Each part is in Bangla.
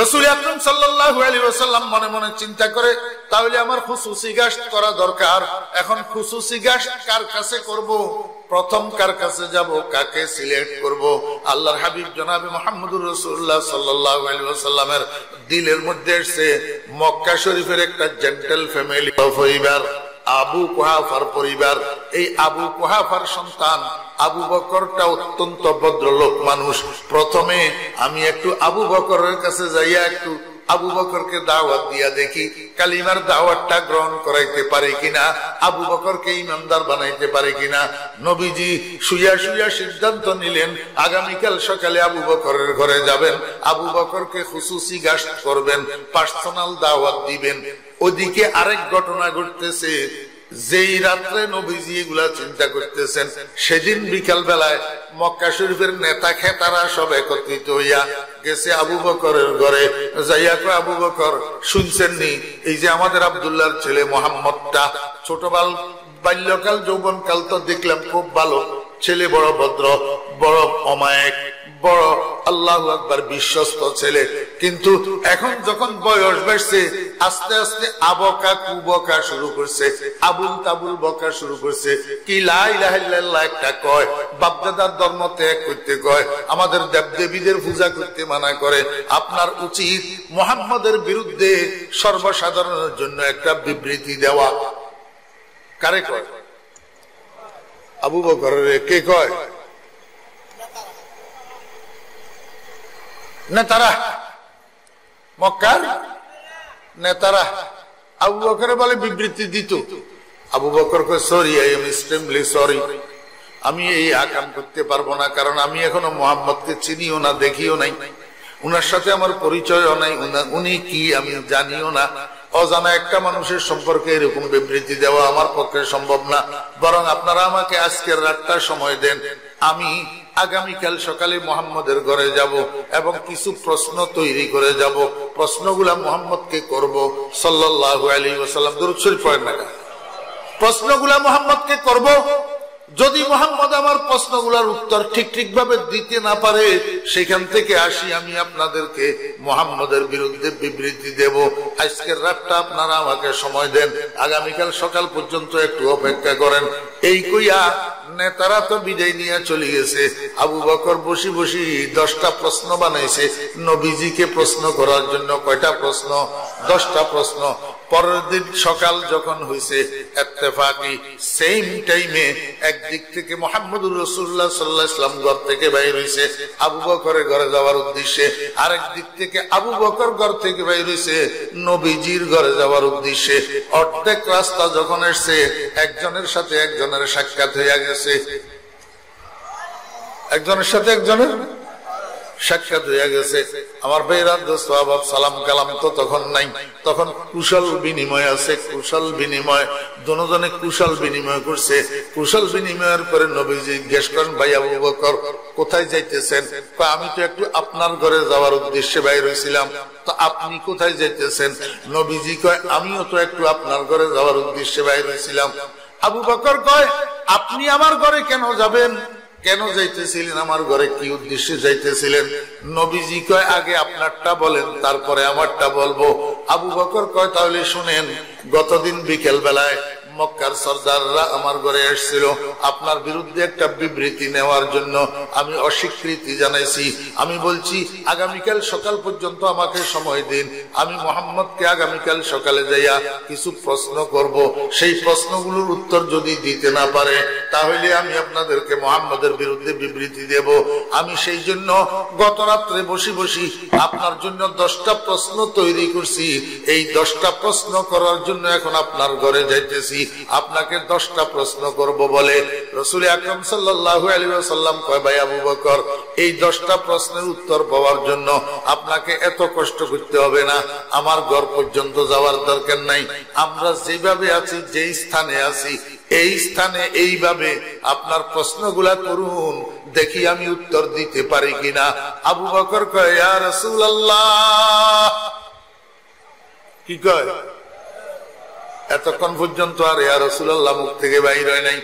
রাসূল আকরাম সাল্লাল্লাহু আলাইহি ওয়াসাল্লাম মনে মনে চিন্তা করে, তাহলে আমার খুসুসি গাশত করা দরকার। এখন খুসুসি গাশত কার কাছে করব, প্রথম কার কাছে যাব, কাকে সিলেক্ট করব? আল্লাহর হাবিব জনাবে মুহাম্মদুর রাসূলুল্লাহ সাল্লাল্লাহু আলাইহি ওয়াসাল্লামের দিলের মধ্যে এসে মক্কা শরীফের একটা জেন্টল ফ্যামিলি পরিবার, আবু কুহাফার পরিবার। এই আবু কুহাফার সন্তান আবু বকরটা অত্যন্ত ভদ্রলোক মানুষ। প্রথমে আমি একটু আবু বকরের কাছে যাইয়া একটু আবু বকরকে দাওয়াত দিয়া দেখি, কালিমার দাওয়াতটা গ্রহণ করাইতে পারে কিনা, আবু বকরকে ইমানদার বানাইতে পারে কিনা। নবীজি শুইয়া শুইয়া সিদ্ধান্ত নিলেন আগামীকাল সকালে আবু বকরের ঘরে যাবেন, আবু বকরকে খুসুসি গাশত করবেন, পার্সোনাল দাওয়াত দিবেন। ওদিকে আরেক ঘটনা ঘটতেছে, যেই রাত্রে নবীজি এগুলা চিন্তা করতেছেন, সেদিন বিকাল বেলায় মক্কা শরীফের নেতা খেতারা সব একত্রিত হইয়া গেছে আবু বকরের ঘরে। যাইয়া কয়, আবু বকর শুনছেন নি, এই যে আমাদের আব্দুল্লাহর ছেলে মোহাম্মদটা ছোটবাল বাল্যকাল যৌবনকাল তো দেখলাম খুব ভালো ছেলে, বড় ভদ্র, বড় অমায়িক, বড় আল্লাহু আকবার বিশ্বস্ত ছেলে, কিন্তু এখন যখন বয়স বাড়ছে আস্তে আস্তে আবকা কুবকা শুরু করছে, আবুল তাবুল বকা শুরু করছে। কি লা ইলাহা ইল্লাল্লাহ একটা কয়, বাপদাদার ধর্ম ত্যাগ করতে কয়, আমাদের দেবদেবীদের পূজা করতে মানা করে। আপনার উচিত মুহাম্মদের বিরুদ্ধে সর্বসাধারণের জন্য একটা বিবৃতি দেওয়া। কারে কয়? আবু বকরের। কে কয়? নেতারা, মক্কার নেতারা আবু বকর বলে বিবৃতি দিত। আবু বকর কয়, sorry, I am extremely sorry, আমি এই আকাম করতে পারবো না, কারণ আমি এখনো মোহাম্মদকে চিনিও না, দেখিও নাই, উনার সাথে আমার পরিচয়ও নাই, উনি কি আমি জানিও না। অজানা একটা মানুষের সম্পর্কে এরকম বিবৃতি দেওয়া আমার পক্ষে সম্ভব না, বরং আপনারা আমাকে আজকের রাতটা সময় দেন, আমি আগামীকাল সকালে মুহাম্মদের ঘরে যাব এবং কিছু প্রশ্ন তৈরি করে যাব, প্রশ্নগুলা মুহাম্মদকে করব সাল্লাল্লাহু আলাইহি ওয়াসাল্লাম। দরুদ শরীফ পড়েন না? প্রশ্নগুলা মুহাম্মদকে করব, যদি মুহাম্মদ আমার প্রশ্নগুলোর উত্তর ঠিক ভাবে দিতে না পারে, সেখান থেকে আসি আমি আপনাদেরকে মুহাম্মদের বিরুদ্ধে বিবৃতি দেব। আজকের রাতটা আপনারা আমাকে সময় দেন, আগামীকাল সকাল পর্যন্ত একটু অপেক্ষা করেন। এই কইয়া নেতারা তো বিদায় নিয়ে চলে গেছে। আবু বকর বসি বসি 10টা প্রশ্ন বানাইছে নবীজিকে প্রশ্ন করার জন্য। কয়টা প্রশ্ন? 10টা প্রশ্ন। পরের দিন সকাল যখন হয়েছে, ইত্তেফাকি সেম টাইমে একদিক থেকে মুহাম্মদুর রাসূলুল্লাহ সাল্লাল্লাহু আলাইহি ওয়াসাল্লাম ঘর থেকে বাইর হইছে আবু বকরের ঘরে যাওয়ার উদ্দেশ্যে, আরেক দিক থেকে আবু বকর ঘর থেকে বাইর হইছে নবীজির ঘরে যাওয়ার উদ্দেশ্যে। অর্ধেক রাস্তা যখন এসে একজনের সাথে একজনের সাক্ষাৎ হইয়া গেছে, একজনের সাথে একজনের সাক্ষাৎ হইয়া গেছে। আমার ভাইরা, দোস্ত আবাব, সালাম কালাম তো তখন নাই, তখন কুশল বিনিময় আছে। কুশল বিনিময়, দুজনে কুশল বিনিময় করছে। কুশল বিনিময়ের পরে নবীজি জিজ্ঞেস করেন, ভাই আবু বকর কোথায় যাইতেছেন? আমি তো একটু আপনার ঘরে যাওয়ার উদ্দেশ্যে বাইর হয়েছিলাম, তো আপনি কোথায় যাইতেছেন? নবীজি কয়, আমিও তো একটু আপনার ঘরে যাওয়ার উদ্দেশ্যে বাইর হয়েছিলাম। আবু বকর কয়, আপনি আমার ঘরে কেন যাবেন? কেন যাইতেছিলেন আমার ঘরে? কি উদ্দেশ্যে যাইতেছিলেন? নবীজি কয়, আগে আপনারটা বলেন, তারপরে আমারটা বলবো। আবু বকর কয়, তাহলে শুনেন, গতদিন বিকেল বেলায় মক্কার সর্দাররা আমার ঘরে এসেছিল আপনার বিরুদ্ধে একটা বিবৃতি নেওয়ার জন্য। আমি অস্বীকৃতি জানাইছি। আমি বলছি আগামীকাল সকাল পর্যন্ত আমাকে সময় দিন, আমি মুহাম্মদকে আগামীকাল সকালে যাইয়া কিছু প্রশ্ন করব। সেই প্রশ্নগুলোর উত্তর যদি দিতে না পারে, তাহলে আমি আপনাদেরকে মুহাম্মদের বিরুদ্ধে বিবৃতি দেব। আমি সেই জন্য গত রাত্রে বসি বসি আপনার জন্য 10টা প্রশ্ন তৈরি করছি। এই 10টা প্রশ্ন করার জন্য এখন আপনার ঘরে যাইতেছি, আপনাকে 10টা প্রশ্ন করব বলে রাসূল আকরাম সাল্লাল্লাহু আলাইহি ওয়াসাল্লাম কয়, ভাই আবু বকর, এই 10টা প্রশ্নের উত্তর পাওয়ার জন্য আপনাকে এত কষ্ট করতে হবে না, আমার ঘর পর্যন্ত যাওয়ার দরকার নাই। আমরা যেভাবে আছি, যেই স্থানে আছি, এই স্থানে এইভাবে আপনার প্রশ্নগুলা করুন, দেখি আমি উত্তর দিতে পারি কিনা। আবু বকর কয়, ইয়া রাসূলুল্লাহ। কি কয়? এতক্ষণ পর্যন্ত আর ইয়া রাসূলুল্লাহ মুখ থেকে বাইর হয় নাই।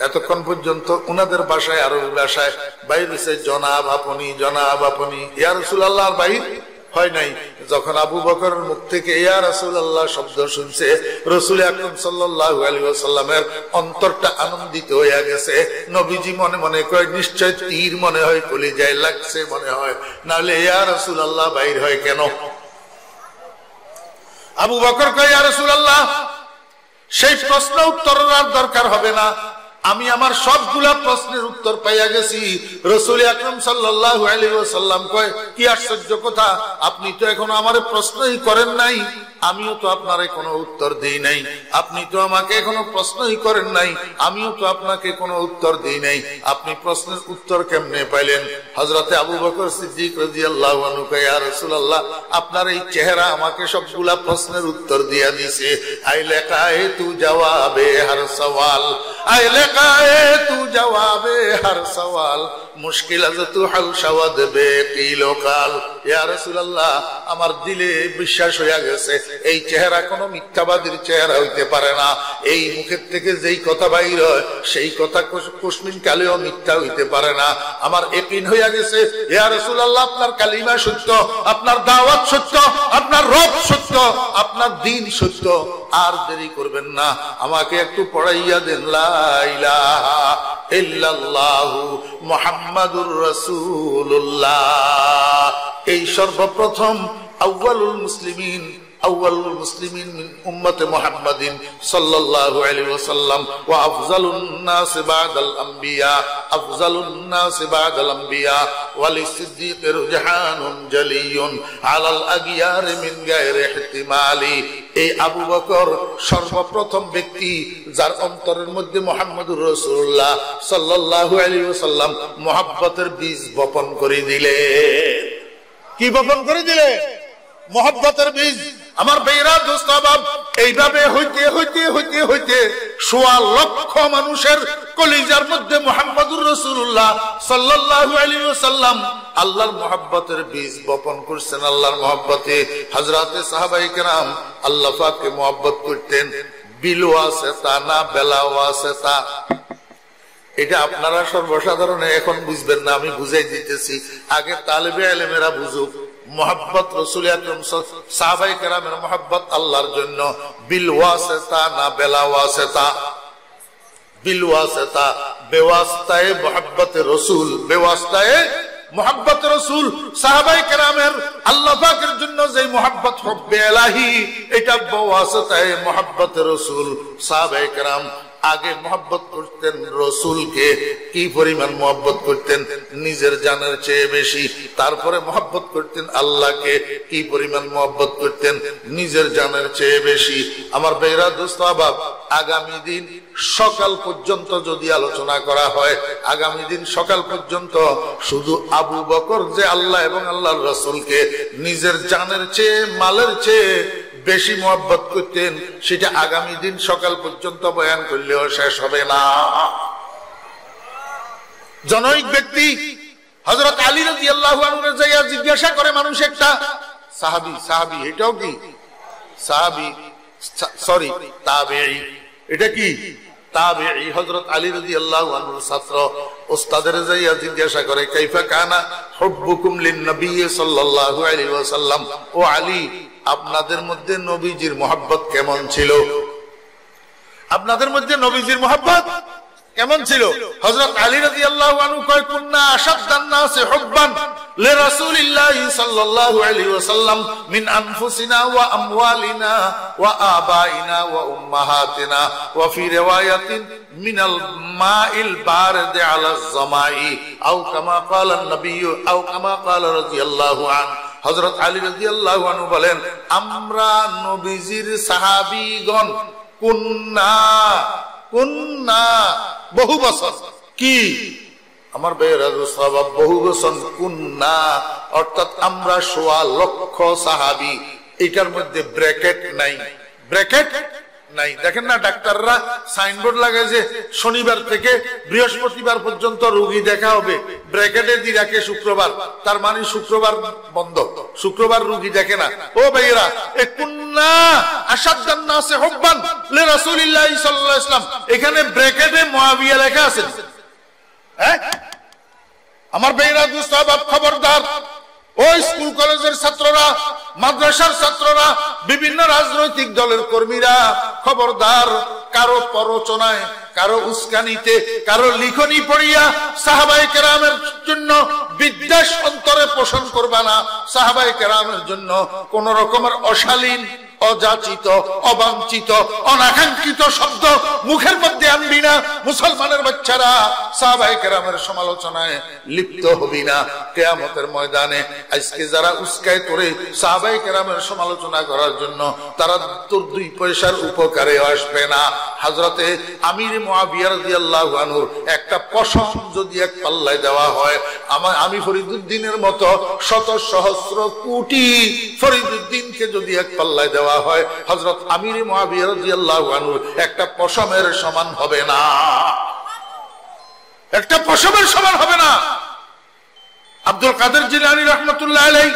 এতক্ষণ পর্যন্ত উনাদের ভাষায়, আরবি ভাষায় বাইর হইছে জনাব আপনি, জনাব আপনি। ইয়া রাসূলুল্লাহ বাইর হয় নাই। যখন আবু বকরের মুখ থেকে ইয়া রাসূলুল্লাহ শব্দ শুনছে, রাসূল আকরাম সাল্লাল্লাহু আলাইহি ওয়াসাল্লামের অন্তরটা আনন্দিত হয়ে গেছে। নবীজি মনে মনে কয় নিশ্চয় তীর মনে হয় কলিজায় লাগছে মনে হয়, নাহলে ইয়া রাসূলুল্লাহ বাইর হয় কেন? আবু বকর কয় ইয়া রাসূলুল্লাহ সেই প্রশ্ন উত্তরের দরকার হবে না, আমি আমার সবগুলা প্রশ্নের উত্তর পাইয়া গেছি। রাসূল আকরাম সাল্লাল্লাহু আলাইহি ওয়াসাল্লাম কয় কি আশ্চর্য কথা, আপনি তো এখনো আমারে প্রশ্নই করেন নাই, আমিও তো আপনারে কোনো উত্তর দেই নাই, আপনি তো আমাকে এখনো প্রশ্নই করেন নাই, আমিও তো আপনাকে কোনো উত্তর দেই নাই, আপনি প্রশ্নের উত্তর কেমনে পাইলেন? হযরতে আবু বকর সিদ্দিক রাদিয়াল্লাহু আনহু কয় ইয়া রাসূলুল্লাহ আপনার এই চেহারা আমাকে সবগুলা প্রশ্নের উত্তর দিয়া দিয়েছে। আইলে কায়ে তু জবাবে হর সওয়াল, আইলে কায়ে তু জবাবে হর সওয়াল, মুশকিল আজ তু হাল শাওয়াদ বে কিলো কাল। ইয়া রাসূলুল্লাহ আমার দিলে বিশ্বাস হইয়া গেছে এই চেহারা কোনো মিথ্যাবাদীর চেহারা হইতে পারে না, এই মুখের থেকে যেই কথা বাইর হয় সেই কথা কুসমিন কালেও মিথ্যা হইতে পারে না। আমার ইয়াকিন হইয়া গেছে ইয়া রাসূলুল্লাহ আপনার কালিমা সত্য, আপনার দাওয়াত সত্য, আপনার রব সত্য, আপনার দ্বীন সত্য। আর দেরি করবেন না, আমাকে একটু পড়াইয়া দেন লা ইলাহা ইল্লাল্লাহু মুহাম্মাদুর রাসূলুল্লাহ। এই সর্বপ্রথম আউয়ালুল মুসলিমিন মিন উম্মতে মুহাম্মাদিন সাল্লাল্লাহু আলাইহি ওয়াসাল্লাম ওয়া আফজালুন নাস বা'দাল আম্বিয়া, আফজালুন নাস বা'দাল আম্বিয়া ওয়ালিসিদ্দিক রুজহানুন জালিয়ুন আলাল আগিয়ার মিন গায়রি ইহতিমালি। এই আবু বকর সর্বপ্রথম ব্যক্তি যার অন্তরের মধ্যে মুহাম্মদুর রাসূলুল্লাহ সাল্লাল্লাহু আলাইহি ওয়াসাল্লাম মুহাব্বতের বীজ বপন করে দিলেন। কি বপন করে দিলেন? মুহাব্বতের বীজ। আমার ভাইরা দোস্ত বাপ, এইভাবে হইতে হইতে হইতে হইতে ১৬ লক্ষ মানুষের কলিজার মধ্যে মুহাম্মদুর রাসূলুল্লাহ সাল্লাল্লাহু আলাইহি ওয়াসাল্লাম আল্লাহর মুহাব্বতের বীজ বপন করছেন। আল্লাহর মুহাব্বতে হযরতে সাহাবায়ে কেরাম আল্লাহ পাককে মুহাব্বত করতেন। বিল ওয়াসিতা না বেলা ওয়াসিতা, এটা আপনারা সর্বসাধারণে এখন বুঝবেন না, আমি বুঝাই দিতেছি, আগে তালেবে ইলমেরা বুঝুক। মুহাব্বত রাসূল আকরাম সাহাবায়ে কেরামের মুহাব্বত আল্লাহর জন্য বিল ওয়াসিতা না বেলা ওয়াসিতা? বিল ওয়াসিতা, বেওয়াস্তায়ে মুহাব্বতে রাসূল, বেওয়াস্তায়ে মুহাব্বত রাসূল। সাহাবায়ে কেরামের আল্লাহ পাকের জন্য যে মুহাব্বত হুব্বে ইলাহি, এটা বেওয়াস্তায়ে মুহাব্বতে রাসূল। সাহাবায়ে কেরাম আগে মোহাব্বত করতেন রসুলকে, কি পরিমাণ মোহাব্বত করতেন? নিজের জানের চেয়ে বেশি। তারপরে মোহাব্বত করতেন আল্লাহকে, কি পরিমাণ মোহাব্বত করতেন? নিজের জানের চেয়ে বেশি। আমার ভাইরা দোস্ত আবাব, আগামী দিন সকাল পর্যন্ত যদি আলোচনা করা হয়, আগামী দিন সকাল পর্যন্ত শুধু আবু বকর যে আল্লাহ এবং আল্লাহর রাসূলকে নিজের জানের চেয়ে মালের চেয়ে বেশি মোহাব্বত করতেন, সেটা আগামী দিন সকাল পর্যন্ত বয়ান করলেও শেষ হবে না। জনৈক ব্যক্তি হযরত আলী রাদিয়াল্লাহু আনহু যাইয়া জিজ্ঞাসা করে, মানুষ একটা সাহাবী, এটাও কি সাহাবী, সরি তাবেঈ, এটা কি তাবেঈ। হযরত আলী রাদিয়াল্লাহু আনহুর ছাত্র ওস্তাদের যাইয়া জিজ্ঞাসা করে, কাইফা কানা হুব্বুকুম লিন নবী সাল্লাল্লাহু আলাইহি ওয়াসাল্লাম, ও আলী আপনাদের মধ্যে নবীজির মুহাব্বত কেমন ছিল? আপনাদের মধ্যে নবীজির মুহাব্বত কেমন ছিল? হযরত আলী রাদিয়াল্লাহু আনহু কয়, কুননা আশাদ্দান নাসি হুব্বান লিরাসূলিল্লাহি সাল্লাল্লাহু আলাইহি ওয়াসাল্লাম মিন আনফুসিনা ওয়া আমওয়ালিনা ওয়া আবাইনা ওয়া উম্মাহাতিনা ওয়া ফি রিওয়ায়াতিন মিনাল মাইল বারিদ আলা যামাই আও কামা ক্বালা নবী আও কামা ক্বালা রাদিয়াল্লাহু আনহু। হযরত আলী রাদিয়াল্লাহু আনহু বলেন, আমরা নবীজির সাহাবীগণ কুন্না বহু বছর, কি আমার ভাইয়েরা সাহাবা, বহু বছর কুন্না অর্থাৎ আমরা ১৬ লক্ষ সাহাবী। এটার মধ্যে ব্র্যাকেট নাই, ব্র্যাকেট নাই। দেখেন না ডাক্তাররা সাইনবোর্ড লাগায় যে শনিবার থেকে বৃহস্পতিবার পর্যন্ত রোগী দেখা হবে, ব্র্যাকেটে দিয়ে রাখে শুক্রবার, তার মানে শুক্রবার বন্ধ, শুক্রবার রোগী দেখে না। ও ভাইয়েরা, কুন্না আশাদ্দান নাসি হুব্বান লিরাসূলিল্লাহি সাল্লাল্লাহু আলাইহি ওয়াসাল্লাম, এখানে ব্র্যাকেটে মুআবিয়া লেখা আছে। হ্যাঁ আমার ভাইয়েরা দুস্তাহাব, খবরদার, ও স্কুল কলেজের ছাত্র ছাত্ররা, মাদ্রাসার ছাত্ররা, বিভিন্ন রাজনৈতিক দলের কর্মীরা, খবরদার কারো প্ররোচনায়, কারো উস্কানিতে, কারো লিখনি পড়িয়া সাহাবায়ে কেরামের জন্য বিদ্বেষ অন্তরে পোষণ করবা না। সাহাবায়ে কেরামের জন্য কোন রকমের অশালীন, অযাচিত, অবাঞ্ছিত, অনাকাঙ্ক্ষিত শব্দ মুখের মধ্যে আনবি না। মুসলমানের বাচ্চারা, সাহাবায়ে কেরামের সমালোচনায় লিপ্ত হবি না। কিয়ামতের ময়দানে আজকে যারা উস্কায় তোরে সাহাবায়ে কেরামের সমালোচনা করার জন্য, তারা তোর 2 পয়সার উপকারে আসবে না। হযরতে আমির মুআবিয়া রাদিয়াল্লাহু আনহুর একটা পশম যদি এক পাল্লায় দেওয়া হয়, আমি ফরিদুদ্দিনের মতো শত সহস্র কোটি ফরিদুদ্দিনকে যদি এক পাল্লায় দেওয়া হয়, হযরত আমির মুআবিয়া রাদিয়াল্লাহু আনহু একটা পশমের সমান হবে না, একটা পশমের সমান হবে না। আব্দুল কাদের জিলানী রাহমাতুল্লাহ আলাইহি,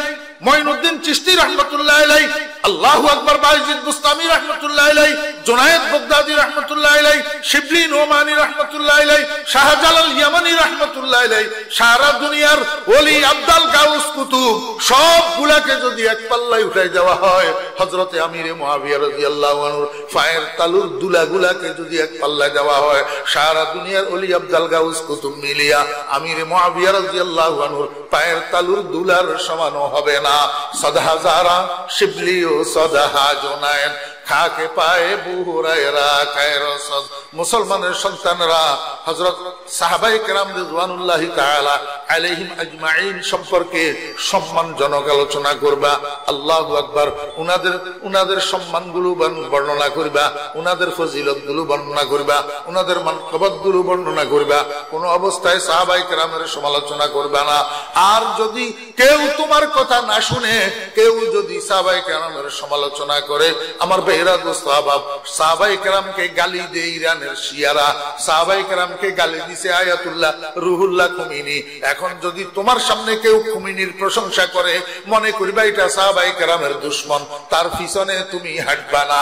মঈনুদ্দিন চিশতি রাহমাতুল্লাহ আলাইহি, আল্লাহু আকবার বায়জিদ বুস্তামি রাহমাতুল্লাহ আলাইহি, জুনায়েদ বাগদাদি রাহমাতুল্লাহ আলাইহি, শিবলি নোমানী রাহমাতুল্লাহ আলাইহি, শাহজালাল ইয়ামানি রাহমাতুল্লাহ আলাইহি, সারা দুনিয়ার ওলি আব্দাল গাউস কুতুব সবগুলাকে যদি এক পাল্লায় উঠাই দেওয়া হয়, হযরতে আমিরে মুআবিয়া রাদিয়াল্লাহু আনহুর পায়ের তালুর দুলাগুলাকে যদি এক পাল্লায় দেওয়া হয়, সারা দুনিয়ার ওলি আব্দাল গাউস কুতুব মিলিয়া আমিরে মুআবিয়া রাদিয়াল্লাহু আনহুর পায়ের তালুর দুলার সমানও হবে না। সদহাজারা শিবলি ও সদহা জোনায়েন, খাকে পায়ে বুহুরায়রা খায়রসদ। মুসলমানের সন্তানরা হযরত সাহাবায়ে কেরাম রিদওয়ানুল্লাহি তাআলা আলাইহিম আজমাইন সম্পর্কে সম্মানজনক আলোচনা করবা। আল্লাহু আকবার। উনাদের সম্মানগুলো বর্ণনা করবা, উনাদের ফজিলতগুলো বর্ণনা করবা, উনাদের মানকবতগুলো বর্ণনা করবা। কোন অবস্থায় সাহাবায়ে কেরামের সমালোচনা করবা না। আর যদি কেউ তোমার কথা না শুনে, কেউ যদি সাহাবায়ে কেরামের সমালোচনা করে, আমার বেহরা দোস্ত আহবাব, সাহাবায়ে কেরামকে গালি দেয় ইরানের শিয়ারা, সাহাবায়ে কেরামকে গালি দিছে আয়াতুল্লাহ রুহুল্লাহ খুমিনি। এখন যদি তোমার সামনে কেউ খুমিনির প্রশংসা করে, মনে করবা এটা সাহাবায়ে কেরামের দুশমন, তার পিছনে তুমি হাঁটবা না।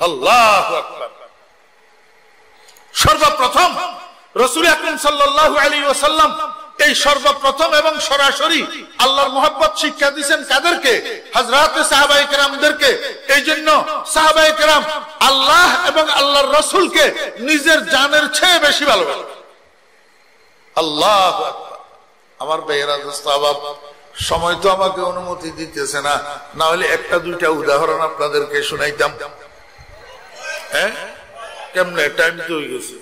আল্লাহু আকবার। সর্বপ্রথম রাসূল আকরাম সাল্লাল্লাহু আলাইহি ওয়াসাল্লাম এই সর্বপ্রথম এবং সরাসরি আল্লাহর মহব্বত শিক্ষা দিয়েছেন কাদেরকে? হযরত সাহাবায়ে কেরামদেরকে। এই জন্য সাহাবায়ে কেরাম আল্লাহ এবং আল্লাহর রাসূলকে নিজের জানের চেয়ে বেশি ভালোবাসেন। আল্লাহু আকবার। আমার ভাইয়েরা দোস্ত আহবাব, সময় তো আমাকে অনুমতি দিতেছে না, না হলে একটা দুইটা উদাহরণ আপনাদেরকে শুনাইতাম। হ্যাঁ, কেমনে টাইম তো হয়ে গেছে।